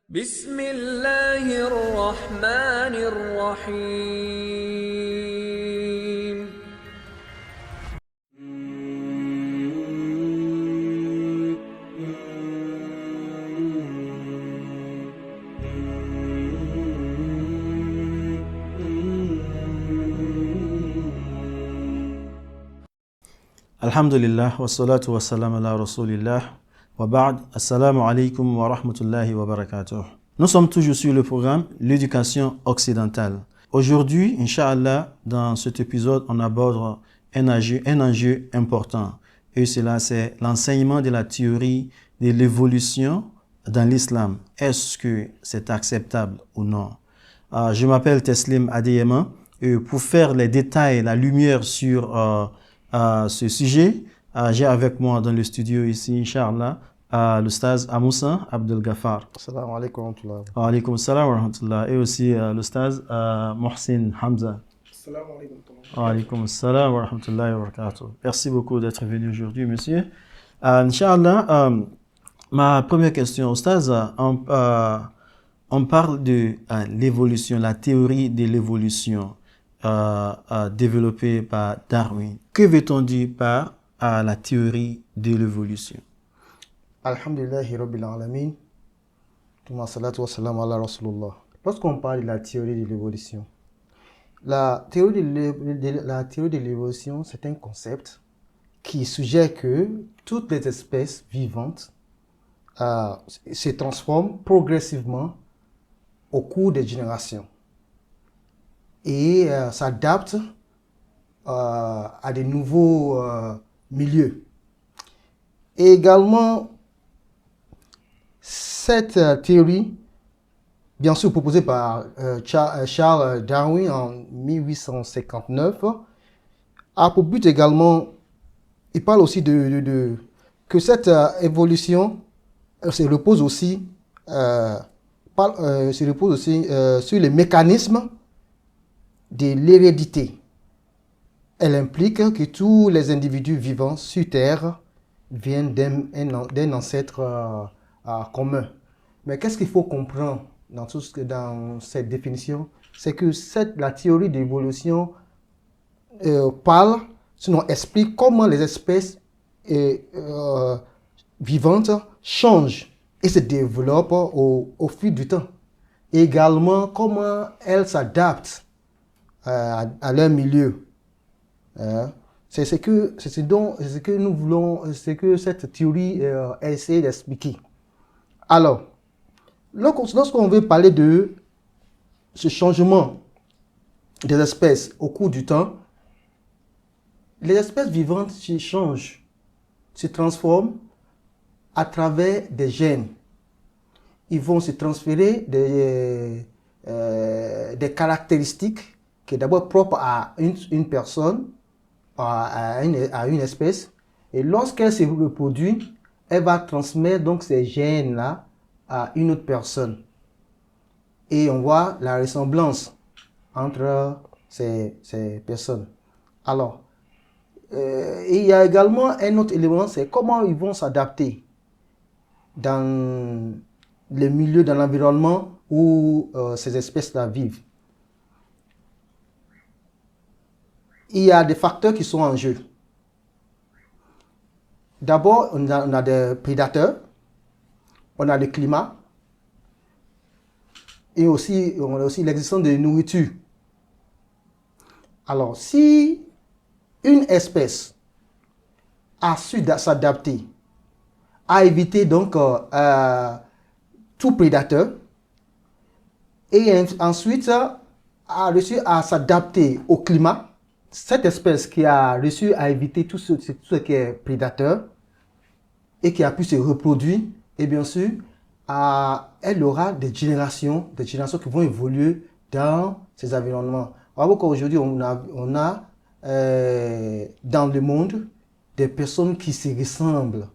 بسم الله الرحمن الرحيم. Alhamdulillah, wa salatu wa salam ala rasulillah, wa ba'd, assalamu alaikum wa rahmatullahi wa barakatuh. Nous sommes toujours sur le programme L'éducation occidentale. Aujourd'hui, Inch'Allah, dans cet épisode, on aborde un enjeu important. Et cela, c'est l'enseignement de la théorie de l'évolution dans l'islam. Est-ce que c'est acceptable ou non? Je m'appelle Teslim Adeyema et pour faire les détails, la lumière sur ce sujet, j'ai avec moi dans le studio ici, Inch'Allah, l'Oustaz Amoussa Abdel Ghaffar. Assalamu alaikum wa rahmatullah. Wa alaikum salam wa rahmatullah. Et aussi l'Oustaz Mohsin Hamza. Assalamu alaikum. Wa alaikum salam wa rahmatullah wa barakatuh. Merci beaucoup d'être venu aujourd'hui, monsieur. Inch'Allah, ma première question, Oustaz, on parle de l'évolution, la théorie de l'évolution développée par Darwin. Que veut-on dire par la théorie de l'évolution? Alhamdulillahi Rabbil Alamin. Tuma salatu wa salam ala Rasulullah. Lorsqu'on parle de la théorie de l'évolution, la théorie de l'évolution, c'est un concept qui suggère que toutes les espèces vivantes se transforment progressivement au cours des générations et s'adaptent à de nouveaux milieux. Et également, cette théorie, bien sûr proposée par Charles Darwin en 1859, a pour but également, il parle aussi que cette évolution se repose aussi sur les mécanismes de l'hérédité. Elle implique que tous les individus vivants sur Terre viennent d'un ancêtre commun. Mais qu'est-ce qu'il faut comprendre dans cette définition? C'est que la théorie d'évolution parle, sinon explique comment les espèces vivantes changent et se développent au fil du temps. Et également comment elles s'adaptent à leur milieu. C'est ce que nous voulons, c'est que cette théorie essaie d'expliquer. Alors, lorsqu'on veut parler de ce changement des espèces au cours du temps, les espèces vivantes changent, se transforment à travers des gènes. Ils vont se transférer des caractéristiques qui est d'abord propre à une personne, à une espèce, et lorsqu'elle se reproduit, elle va transmettre donc ces gènes-là à une autre personne. Et on voit la ressemblance entre ces personnes. Alors, il y a également un autre élément, c'est comment ils vont s'adapter dans le milieu, dans l'environnement où ces espèces-là vivent. Il y a des facteurs qui sont en jeu. D'abord, on a des prédateurs, on a le climat, et aussi, on a aussi l'existence de nourriture. Alors, si une espèce a su s'adapter, a évité donc tout prédateur, et ensuite a réussi à s'adapter au climat, cette espèce qui a réussi à éviter tout ce qui est prédateur et qui a pu se reproduire, et bien sûr, elle aura des générations qui vont évoluer dans ces environnements. Alors qu'aujourd'hui, on a dans le monde des personnes qui se ressemblent.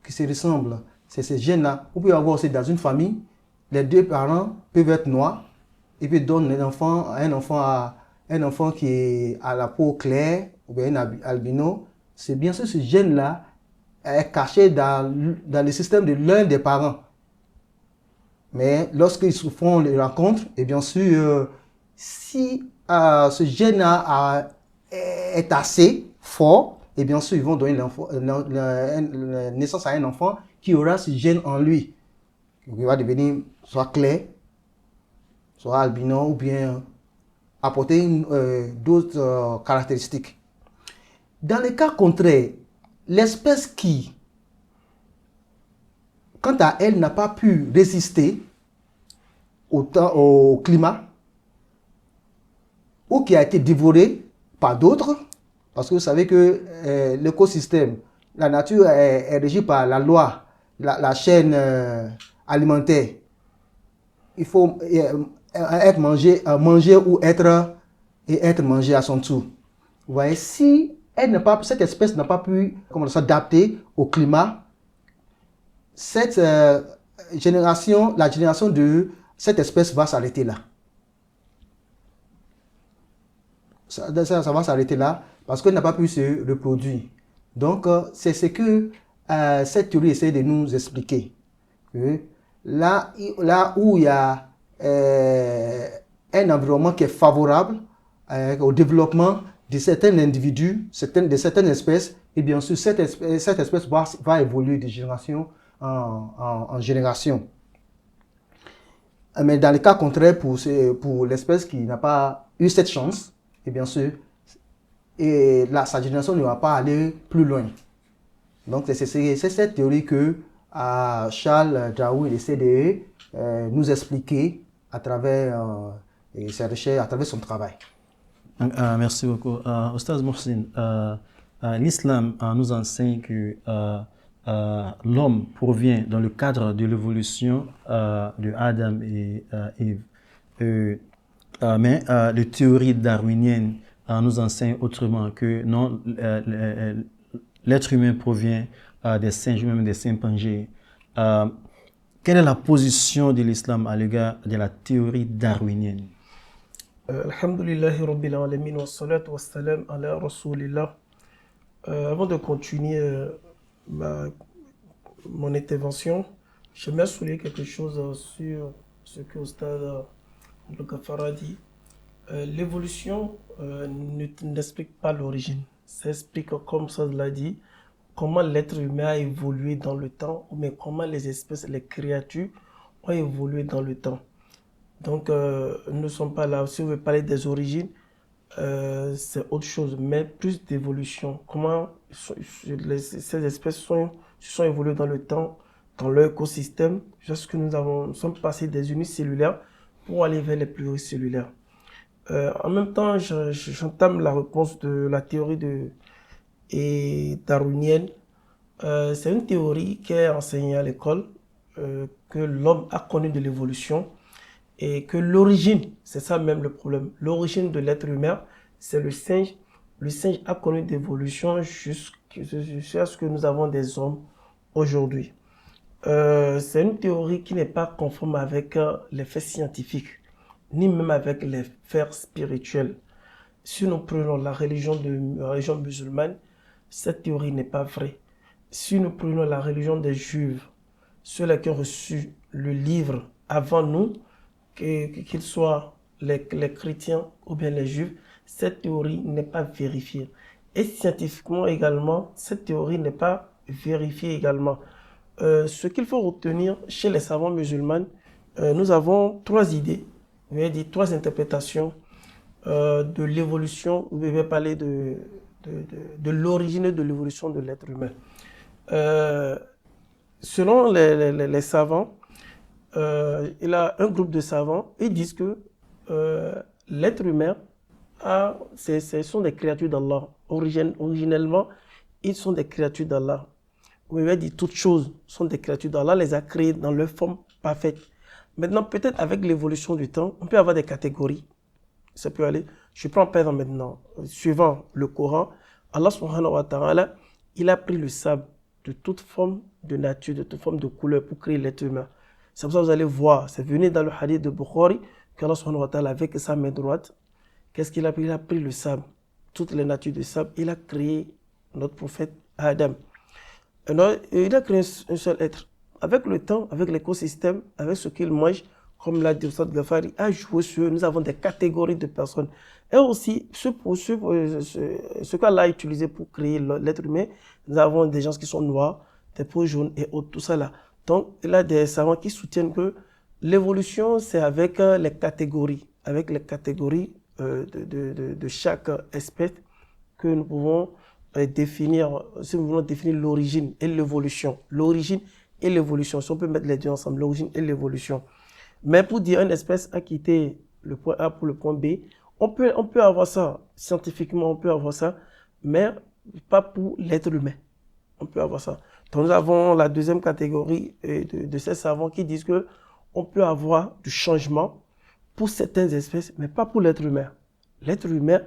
C'est ces gènes-là. Vous pouvez avoir aussi dans une famille, les deux parents peuvent être noirs et puis donnent un enfant qui est à la peau claire ou bien un albino. C'est bien sûr ce gène-là est caché dans le système de l'un des parents. Mais lorsqu'ils se font les rencontres, et bien sûr, si ce gène est assez fort, et bien sûr, ils vont donner naissance à un enfant qui aura ce gène en lui. Il va devenir soit clair, soit albino, ou bien apporter d'autres caractéristiques. Dans les cas contraires, l'espèce qui, quant à elle, n'a pas pu résister au climat, ou qui a été dévorée par d'autres, parce que vous savez que l'écosystème, la nature est régie par la loi, la chaîne alimentaire. Il faut être manger ou être mangé à son tour. Vous voyez, si cette espèce n'a pas pu s'adapter au climat, cette génération, la génération de cette espèce va s'arrêter là. Ça va s'arrêter là parce qu'elle n'a pas pu se reproduire. Donc, c'est ce que cette théorie essaie de nous expliquer. Que là où il y a un environnement qui est favorable au développement de certains individus, de certaines espèces, et bien sûr, cette espèce va évoluer de génération en génération. Mais dans le cas contraire, pour l'espèce qui n'a pas eu cette chance, et bien sûr, sa génération ne va pas aller plus loin. Donc, c'est cette théorie que Charles Darwin essaie de nous expliquer à travers ses recherches, à travers son travail. Merci beaucoup. Oustaz Mohsin, l'islam nous enseigne que l'homme provient dans le cadre de l'évolution de Adam et Ève. Mais les théories darwiniennes nous enseignent autrement que non, l'être humain provient des singes, même des chimpanzés. Quelle est la position de l'islam à l'égard de la théorie darwinienne? Alhamdulillahi Rabbil Alamin wa salatu wa salam ala Rasulillah. Avant de continuer mon intervention, j'aimerais souligner quelque chose sur ce que Oustaz Abdel-Ghaffar a dit. L'évolution n'explique pas l'origine. Ça explique, comme ça l'a dit, comment l'être humain a évolué dans le temps, mais comment les espèces, les créatures ont évolué dans le temps. Donc, nous ne sommes pas là. Si on veut parler des origines, c'est autre chose, mais plus d'évolution. Comment ces espèces se sont évoluées dans le temps, dans leur écosystème, jusqu'à que nous sommes passés des unicellulaires pour aller vers les pluricellulaires. En même temps, j'entame la réponse de la théorie darwinienne. C'est une théorie qui est enseignée à l'école, que l'homme a connu de l'évolution et que l'origine, c'est ça même le problème, l'origine de l'être humain, c'est le singe. Le singe a connu d'évolution jusqu'à ce que nous avons des hommes aujourd'hui. C'est une théorie qui n'est pas conforme avec les faits scientifiques, ni même avec les faits spirituels. Si nous prenons la religion musulmane, cette théorie n'est pas vraie. Si nous prenons la religion des Juifs, ceux-là qui ont reçu le livre avant nous, qu'ils soient les chrétiens ou bien les Juifs, cette théorie n'est pas vérifiée. Et scientifiquement également, cette théorie n'est pas vérifiée également. Ce qu'il faut retenir chez les savants musulmans, nous avons trois idées, trois interprétations de l'évolution. Vous pouvez parler de l'origine de l'évolution de l'être humain. Selon les savants, il y a un groupe de savants, ils disent que l'être humain, ce sont des créatures d'Allah. Originellement, ils sont des créatures d'Allah. Vous pouvez dire toutes choses sont des créatures d'Allah, les a créées dans leur forme parfaite. Maintenant, peut-être avec l'évolution du temps, on peut avoir des catégories. Ça peut aller. Je prends par exemple maintenant, suivant le Coran, Allah subhanahu wa ta'ala, il a pris le sable de toute forme de nature, de toute forme de couleur pour créer l'être humain. C'est pour ça que vous allez voir, c'est venu dans le hadith de Bukhari, qu'Allah subhanahu wa ta'ala, avec sa main droite, qu'est-ce qu'il a pris? Il a pris le sable, toutes les natures de sable, il a créé notre prophète Adam. Alors, il a créé un seul être, avec le temps, avec l'écosystème, avec ce qu'ils mangent, comme l'a dit Oustad Ghaffari, a joué sur eux. Nous avons des catégories de personnes. Et aussi, ce qu'Allah a utilisé pour créer l'être humain, nous avons des gens qui sont noirs, des peaux jaunes et autres, tout ça là. Donc, il y a des savants qui soutiennent que l'évolution, c'est avec les catégories, de chaque espèce que nous pouvons définir, si nous voulons définir l'origine et l'évolution. L'origine et l'évolution, si on peut mettre les deux ensemble, l'origine et l'évolution. Mais pour dire une espèce a quitté le point A pour le point B, on peut avoir ça, scientifiquement on peut avoir ça, mais pas pour l'être humain. On peut avoir ça. Donc nous avons la deuxième catégorie de ces savants qui disent que on peut avoir du changement pour certaines espèces, mais pas pour l'être humain. L'être humain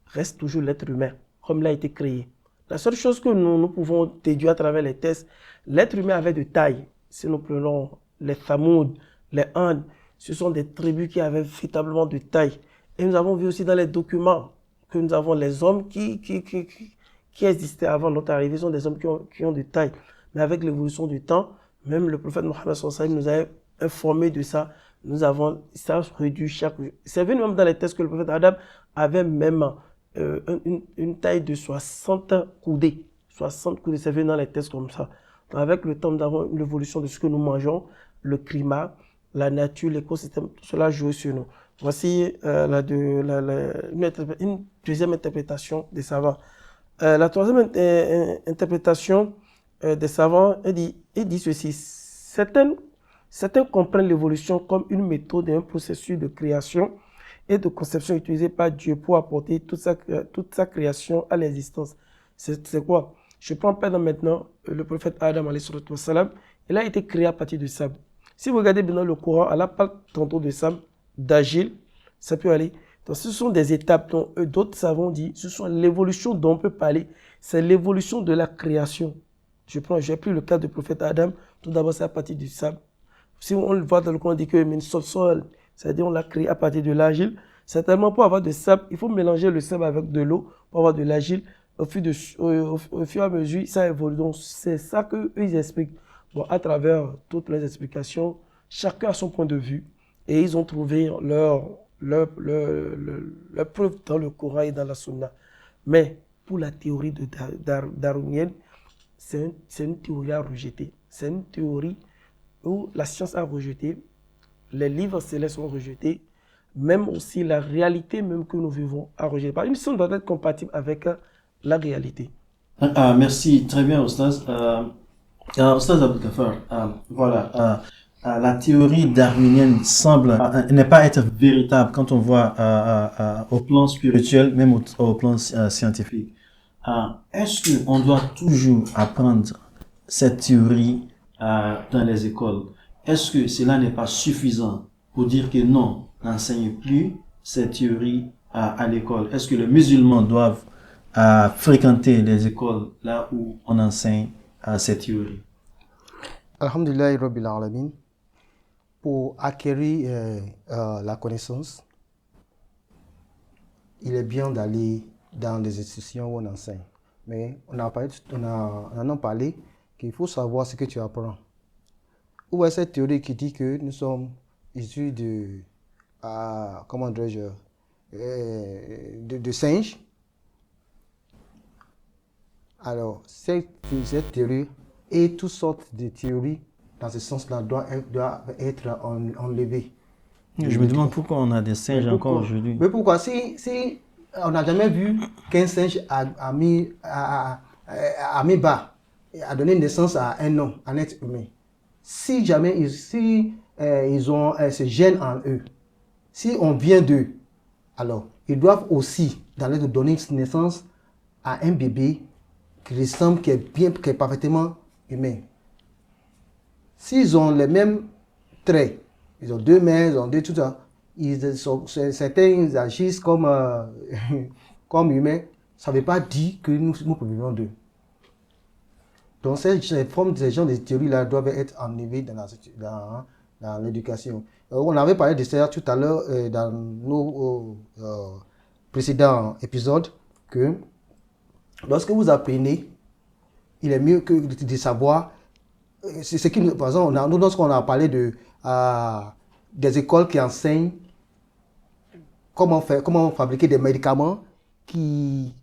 reste toujours l'être humain, comme il a été créé. La seule chose que nous pouvons déduire à travers les tests, l'être humain avait de taille. Si nous prenons les Thamoud, les Andes, ce sont des tribus qui avaient véritablement de taille. Et nous avons vu aussi dans les documents que nous avons les hommes qui existaient avant notre arrivée, sont des hommes qui ont de taille. Mais avec l'évolution du temps, même le prophète Mohammed sallallahu alayhi wa sallam nous a informé de ça. Nous avons ça réduit chaque jour. C'est venu même dans les tests que le prophète Adam avait même une taille de 60 coudées. 60 coudées, c'est venu dans les tests comme ça. Donc avec le temps, nous avons l'évolution de ce que nous mangeons, le climat, la nature, l'écosystème, tout cela joue sur nous. Voici une deuxième interprétation des savants. La troisième interprétation des savants, elle dit ceci. Certains comprennent l'évolution comme une méthode et un processus de création et de conception utilisé par Dieu pour apporter toute sa création à l'existence. C'est quoi? Je prends par exemple maintenant le prophète Adam, il a été créé à partir du sable. Si vous regardez bien dans le Coran, Allah parle tantôt de sable, d'agile, ça peut aller. Donc ce sont des étapes dont d'autres savants disent, ce sont l'évolution dont on peut parler, c'est l'évolution de la création. J'ai pris le cas du prophète Adam, tout d'abord c'est à partir du sable. Si on le voit dans le Coran, on dit que sol, c'est-à-dire on l'a créé à partir de l'argile. Certainement pour avoir de sable, il faut mélanger le sable avec de l'eau pour avoir de l'argile. Au fur et à mesure, ça évolue. Donc c'est ça qu'eux ils expliquent. Bon, à travers toutes les explications, chacun a son point de vue et ils ont trouvé leur preuve dans le Coran et dans la Sunna. Mais pour la théorie darwinienne, c'est une théorie à rejeter. C'est une théorie où la science a rejeté, les livres célestes ont rejeté, même aussi la réalité même que nous vivons a rejeté. Une science doit être compatible avec la réalité. Merci, très bien, Oustaz. Oustaz Abdel Ghaffar, voilà, la théorie darwinienne semble ne pas être véritable quand on voit au plan spirituel, même au plan scientifique. Est-ce qu'on doit toujours apprendre cette théorie dans les écoles? Est-ce que cela n'est pas suffisant pour dire que non, n'enseigne plus cette théorie à l'école? Est-ce que les musulmans doivent fréquenter les écoles là où on enseigne cette théorie? Alhamdulillah Rabbil Alamin. Pour acquérir la connaissance, il est bien d'aller dans des institutions où on enseigne. Mais on en a parlé qu'il faut savoir ce que tu apprends. Où est cette théorie qui dit que nous sommes issus de singes? Alors, cette théorie et toutes sortes de théories dans ce sens-là doivent être enlevées. Je me demande pourquoi on a des singes encore aujourd'hui. Mais pourquoi? Si on n'a jamais vu qu'un singe a mis bas, a donné naissance à un homme, un être humain. Si jamais ils ont ce gène en eux, si on vient d'eux, alors ils doivent aussi donner naissance à un bébé qui ressemble, qui est parfaitement humain. S'ils ont les mêmes traits, ils ont deux mains, ils ont deux tout ça, certains agissent comme humains, ça ne veut pas dire que nous provenons d'eux. Donc ces gens de théories-là doivent être enlevées dans l'éducation. On avait parlé de ça tout à l'heure dans nos précédents épisodes, que lorsque vous apprenez, il est mieux que de savoir c'est ce qui, par exemple, nous, lorsqu'on a parlé des écoles qui enseignent comment fabriquer des médicaments qui,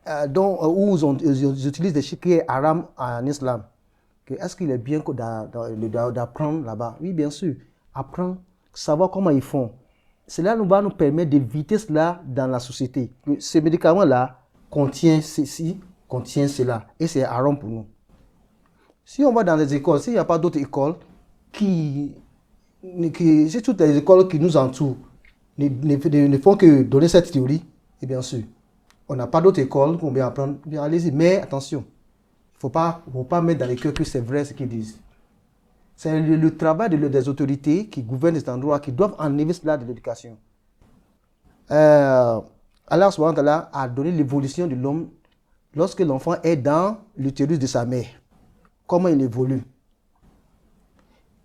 où ils utilisent des chiffres qui est haram en islam. Est-ce qu'il est bien d'apprendre là-bas? Oui, bien sûr. Apprendre, savoir comment ils font. Cela va nous permettre d'éviter cela dans la société. Ces médicaments-là contiennent ceci, contiennent cela. Et c'est haram pour nous. Si on va dans les écoles, s'il n'y a pas d'autres écoles c'est toutes les écoles qui nous entourent ne font que donner cette théorie, et bien sûr, on n'a pas d'autres écoles qu'on peut apprendre, bien allez-y. Mais attention, il ne faut pas mettre dans les cœurs que c'est vrai ce qu'ils disent. C'est le travail des autorités qui gouvernent cet endroit qui doivent enlever cela de l'éducation. Allah subhanahu wa ta'ala a donné l'évolution de l'homme lorsque l'enfant est dans l'utérus de sa mère. Comment il évolue?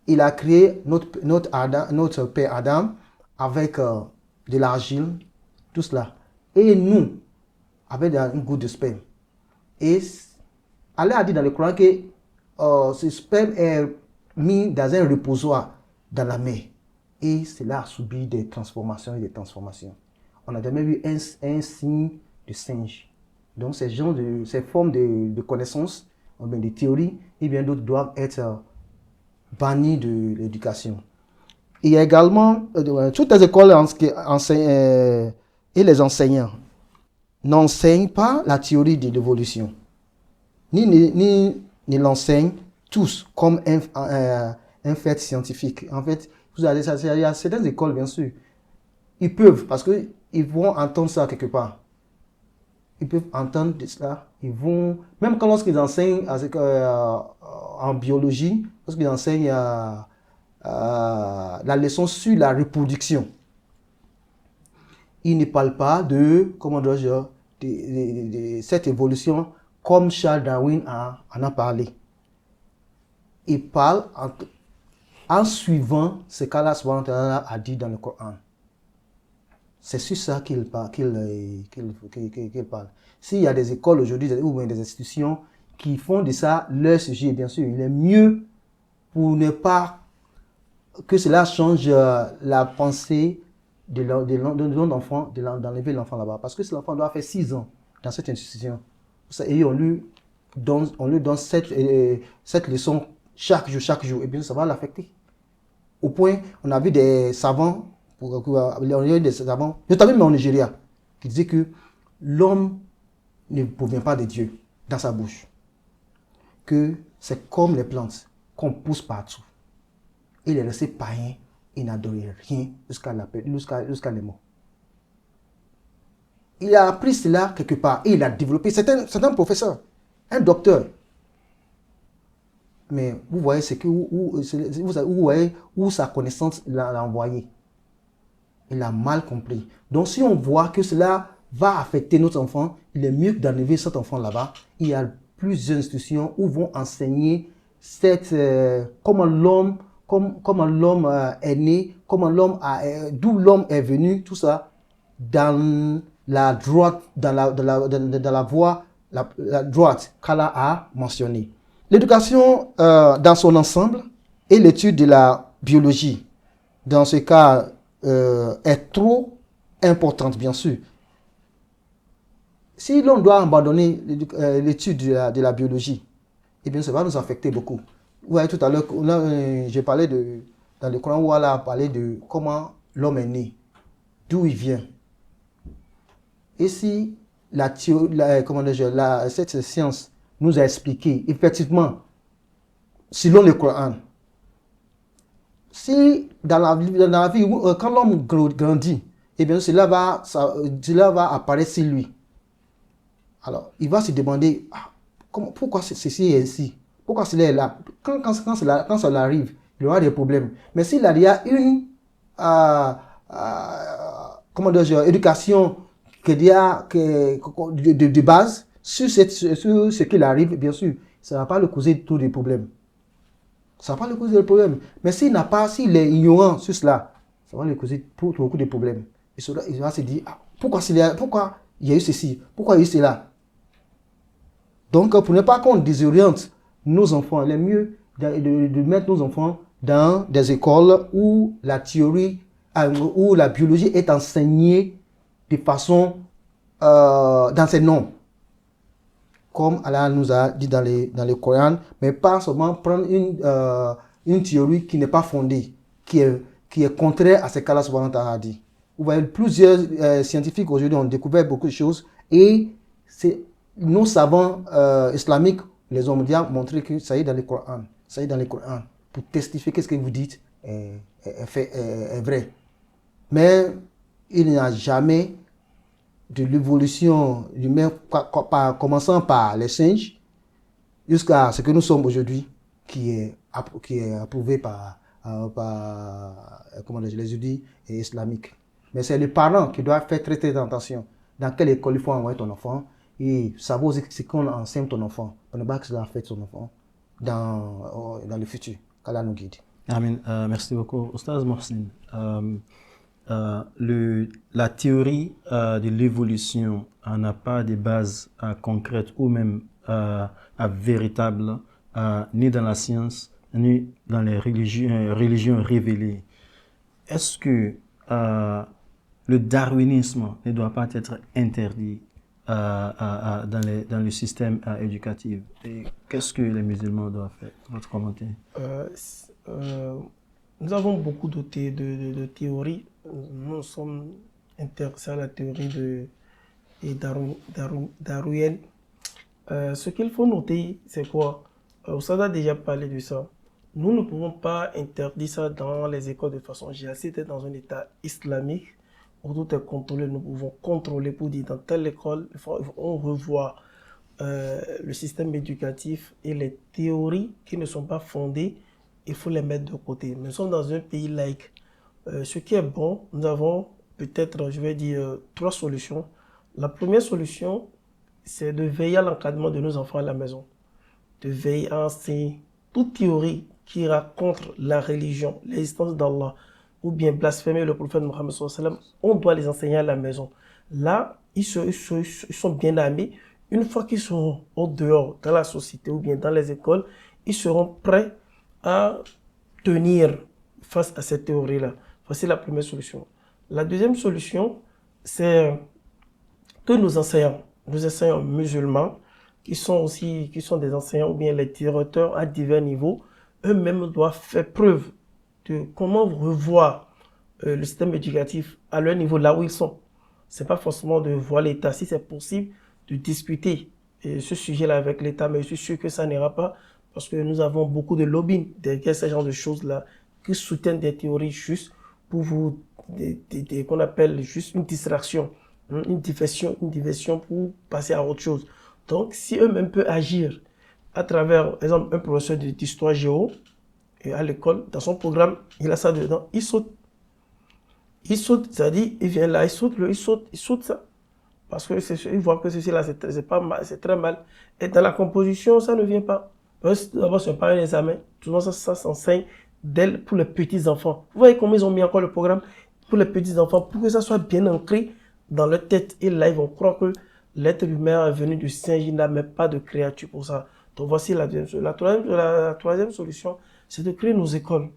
Il a créé notre père Adam avec de l'argile, tout cela. Et nous, avec une goutte de sperme. Et Allah a dit dans le Coran que ce sperme est mis dans un reposoir dans la mer. Et cela a subi des transformations et des transformations. On n'a jamais vu un signe de singe. Donc ces formes de connaissances, de théories, et bien d'autres doivent être bannis de l'éducation. Il y a également toutes les écoles et les enseignants n'enseignent pas la théorie de l'évolution, ni l'enseignent tous comme un fait scientifique. En fait, il y a certaines écoles, bien sûr, ils peuvent, parce qu'ils vont entendre ça quelque part. Ils peuvent entendre de cela. Ils vont, même quand lorsqu'ils enseignent en biologie, lorsqu'ils enseignent la leçon sur la reproduction, ils ne parlent pas de cette évolution comme Charles Darwin en a parlé. Ils parlent en suivant ce qu'Allah subhanahu wa ta'ala a dit dans le Coran. C'est sur ça qu'il parle. S'il y a des écoles aujourd'hui ou des institutions qui font de ça leur sujet, bien sûr, il est mieux pour ne pas que cela change la pensée de l'enfant, d'enlever l'enfant là-bas. Parce que si l'enfant doit faire 6 ans dans cette institution, et on lui donne cette leçon chaque jour, et bien ça va l'affecter. Au point, on a vu des savants, notamment en Nigeria, qui disaient que l'homme ne provient pas de Dieu dans sa bouche. Que c'est comme les plantes qu'on pousse partout. Il est resté païen, il n'adorait rien jusqu'à les morts. Il a appris cela quelque part et il a développé. C'est un professeur, un docteur. Mais vous voyez où sa connaissance l'a envoyé. Il a mal compris. Donc si on voit que cela va affecter notre enfant, il est mieux d'enlever cet enfant là-bas. Il y a plusieurs institutions où vont enseigner comment l'homme est né, d'où l'homme est venu, tout ça, dans la droite, dans la voie la droite qu'Allah a mentionnée. L'éducation dans son ensemble et l'étude de la biologie, dans ce cas, est trop importante, bien sûr. Si l'on doit abandonner l'étude de la biologie, eh bien, ça va nous affecter beaucoup. Vous voyez, tout à l'heure, j'ai parlé dans le Coran où Allah a parlé de comment l'homme est né, d'où il vient. Et si cette science nous a expliqué, effectivement, selon le Coran, si dans la vie, quand l'homme grandit, eh bien, cela va apparaître sur lui. Alors, il va se demander, pourquoi ceci est ainsi? Pourquoi cela est là? Quand cela arrive, il y aura des problèmes. Mais s'il y a une éducation de base sur ce qu'il arrive, bien sûr, ça ne va pas lui causer tous les problèmes. Ça ne va pas lui causer des problèmes. Mais s'il est ignorant sur cela, ça va lui causer beaucoup de problèmes. Et il va se dire, pourquoi il y a eu ceci? Pourquoi il y a eu cela? Donc, pour ne pas qu'on désoriente nos enfants, il est mieux de mettre nos enfants dans des écoles où la théorie, où la biologie est enseignée de façon dans ses noms. Comme Allah nous a dit dans le Coran, mais pas seulement prendre une théorie qui n'est pas fondée, qui est contraire à ce qu'Allah subhanahu wa ta'ala a dit. Vous voyez, plusieurs scientifiques aujourd'hui ont découvert beaucoup de choses et nos savants islamiques les ont montré que ça y est dans le Coran. Ça y est dans le Coran pour testifier que ce que vous dites est vrai. Mais il n'y a jamais de l'évolution humaine, commençant par les singes jusqu'à ce que nous sommes aujourd'hui, qui est approuvé par les érudits islamiques. Mais c'est les parents qui doivent faire très très attention dans quelle école il faut envoyer ton enfant et savoir aussi ce qu'on enseigne ton enfant pour ne pas que cela affecte ton enfant dans le futur. Qu'Allah nous guide. Amin. Merci beaucoup. Oustaz Mohsin, la théorie de l'évolution n'a pas de base concrète ou même véritable ni dans la science ni dans les religions révélées. Est-ce que le darwinisme ne doit pas être interdit dans le système éducatif? Et qu'est-ce que les musulmans doivent faire? Votre commentaire? Nous avons beaucoup de théories. Nous sommes intéressés à la théorie darwinienne. Ce qu'il faut noter, c'est quoi? Oustaz a déjà parlé de ça. Nous ne pouvons pas interdire ça dans les écoles de façon générale. Si tu es dans un état islamique, où tout est contrôlé, nous pouvons contrôler pour dire dans telle école, on revoit le système éducatif et les théories qui ne sont pas fondées, il faut les mettre de côté. Nous sommes dans un pays laïque. Ce qui est bon, nous avons peut-être, je vais dire, 3 solutions. La première solution, c'est de veiller à l'encadrement de nos enfants à la maison. De veiller à enseigner toute théorie qui ira contre la religion, l'existence d'Allah, ou bien blasphémer le prophète Mohammed sallallahu alayhi wa sallam, on doit les enseigner à la maison. Là, ils sont bien armés. Une fois qu'ils seront au dehors, dans la société ou bien dans les écoles, ils seront prêts à tenir face à cette théorie-là. Voici la première solution. La deuxième solution, c'est que nos enseignants musulmans, qui sont des enseignants ou bien les directeurs à divers niveaux, eux-mêmes doivent faire preuve de comment revoir le système éducatif à leur niveau, là où ils sont. Ce n'est pas forcément de voir l'État. Si c'est possible, de discuter ce sujet-là avec l'État, mais je suis sûr que ça n'ira pas parce que nous avons beaucoup de lobbying derrière ce genre de choses-là qui soutiennent des théories justes pour vous, qu'on appelle juste une distraction, une diversion pour passer à autre chose. Donc, si eux-mêmes peuvent agir à travers, par exemple, un professeur d'histoire géo, et à l'école, dans son programme, il a ça dedans, il saute. Il saute, c'est-à-dire, il vient là, il saute ça. Parce qu'il voit que ceci là, c'est pas mal, c'est très mal. Et dans la composition, ça ne vient pas. D'abord, ce n'est pas un examen. Tout le monde, ça s'enseigne pour les petits-enfants. Vous voyez comment ils ont mis encore le programme pour les petits-enfants, pour que ça soit bien ancré dans leur tête. Et là, ils vont croire que l'être humain est venu du singe, il n'a même pas de créature pour ça. Donc, voici la deuxième solution. La troisième solution, c'est de créer nos écoles.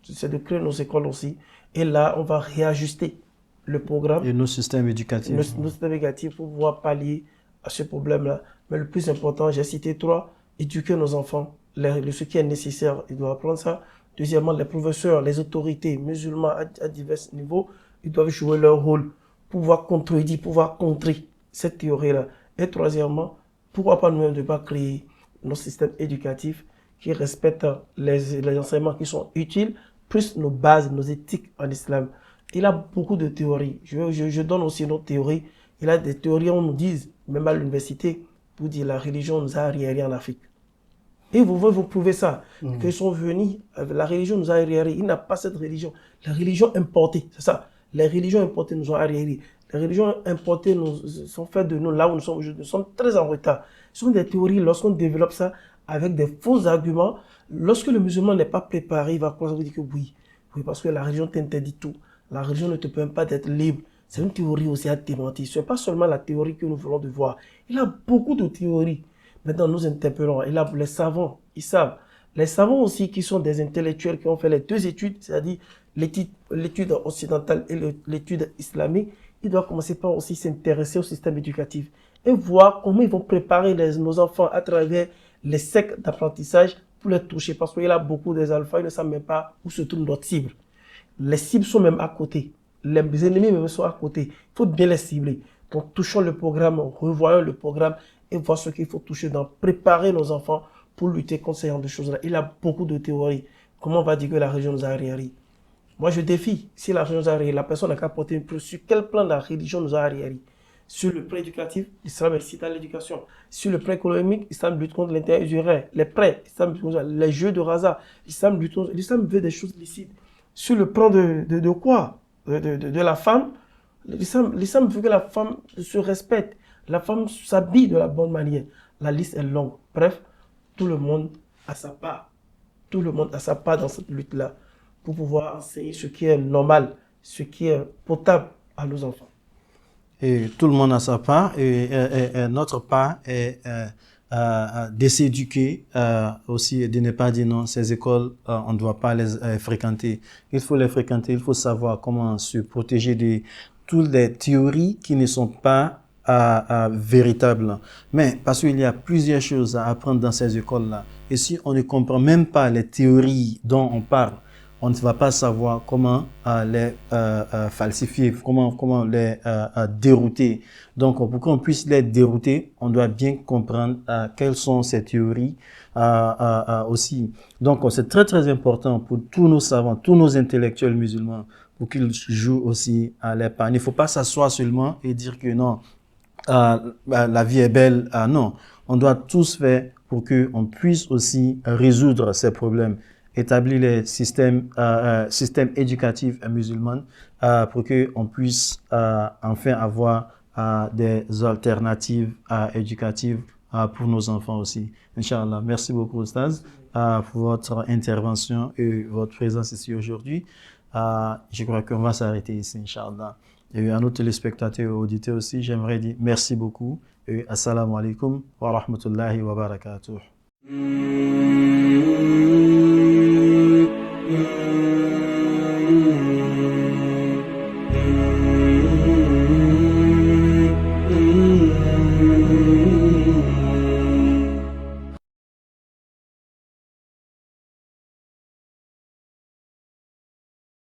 C'est de créer nos écoles aussi. Et là, on va réajuster le programme. Et nos systèmes éducatifs. Nos systèmes éducatifs pour pouvoir pallier à ce problème-là. Mais le plus important, j'ai cité 3, éduquer nos enfants. Ce qui est nécessaire, ils doivent apprendre ça. Deuxièmement, les professeurs, les autorités musulmans à divers niveaux, ils doivent jouer leur rôle pour pouvoir contredire, pouvoir contrer cette théorie-là. Et troisièmement, pourquoi pas nous ne pas créer nos systèmes éducatifs qui respectent les enseignements qui sont utiles, plus nos bases, nos éthiques en islam. Il a beaucoup de théories. Je donne aussi notre théorie. Il a des théories, on nous dit, même à l'université, pour dire la religion nous a arriérés en Afrique. Et vous prouvez ça, qu'ils sont venus, la religion nous a arriérés. Il n'a pas cette religion. La religion importée, c'est ça. Les religions importées nous ont arriérés. Les religions importées sont faites de nous là où nous sommes aujourd'hui. Nous sommes très en retard. Ce sont des théories, lorsqu'on développe ça avec des faux arguments, lorsque le musulman n'est pas préparé, il va croire vous dire que oui, parce que la religion t'interdit tout. La religion ne te permet pas d'être libre. C'est une théorie aussi à démentir. Ce n'est pas seulement la théorie que nous voulons de voir. Il a beaucoup de théories. Maintenant, nous interpellons. Les savants, ils savent. Les savants aussi qui sont des intellectuels qui ont fait les deux études, c'est-à-dire l'étude occidentale et l'étude islamique, ils doivent commencer par aussi s'intéresser au système éducatif et voir comment ils vont préparer nos enfants à travers les cercles d'apprentissage pour les toucher. Parce qu'il y a beaucoup des alphas, ils ne savent même pas où se trouve notre cible. Les cibles sont même à côté. Les ennemis même sont à côté. Il faut bien les cibler. Donc, touchons le programme, revoyons le programme et voir ce qu'il faut toucher dans préparer nos enfants pour lutter contre ce genre de choses-là. Il y a beaucoup de théories. Comment on va dire que la religion nous a arriérés? Moi, je défie. Si la religion nous a arriérés, la personne n'a qu'à porter une preuve. Sur quel plan la religion nous a arriérés? Sur le plan éducatif, l'islam incite à l'éducation. Sur le plan économique, l'islam lutte contre l'intérêt usuraire. Les prêts, l'islam lutte contre les jeux de hasard. L'islam veut des choses licites. Sur le plan de quoi? De la femme, l'islam veut que la femme se respecte. La femme s'habille de la bonne manière. La liste est longue. Bref, tout le monde a sa part. Tout le monde a sa part dans cette lutte-là pour pouvoir enseigner ce qui est normal, ce qui est potable à nos enfants. Et tout le monde a sa part et notre part est de s'éduquer aussi et de ne pas dire non, ces écoles, on ne doit pas les fréquenter. Il faut les fréquenter, il faut savoir comment se protéger de toutes les théories qui ne sont pas véritables. Mais parce qu'il y a plusieurs choses à apprendre dans ces écoles-là. Et si on ne comprend même pas les théories dont on parle, on ne va pas savoir comment les falsifier, comment les dérouter. Donc, pour qu'on puisse les dérouter, on doit bien comprendre quelles sont ces théories aussi. Donc, c'est très, très important pour tous nos savants, tous nos intellectuels musulmans, pour qu'ils jouent aussi à leur part. Il ne faut pas s'asseoir seulement et dire que non, la vie est belle. Non, on doit tous faire pour qu'on puisse aussi résoudre ces problèmes, établir les systèmes éducatifs musulmans pour qu'on puisse enfin avoir des alternatives éducatives pour nos enfants aussi. Inch'Allah. Merci beaucoup, Oustaz, pour votre intervention et votre présence ici aujourd'hui. Je crois qu'on va s'arrêter ici, Inch'Allah. Et à nos téléspectateurs et auditeurs aussi, j'aimerais dire merci beaucoup et assalamu alaikum wa rahmatullahi wa barakatuh.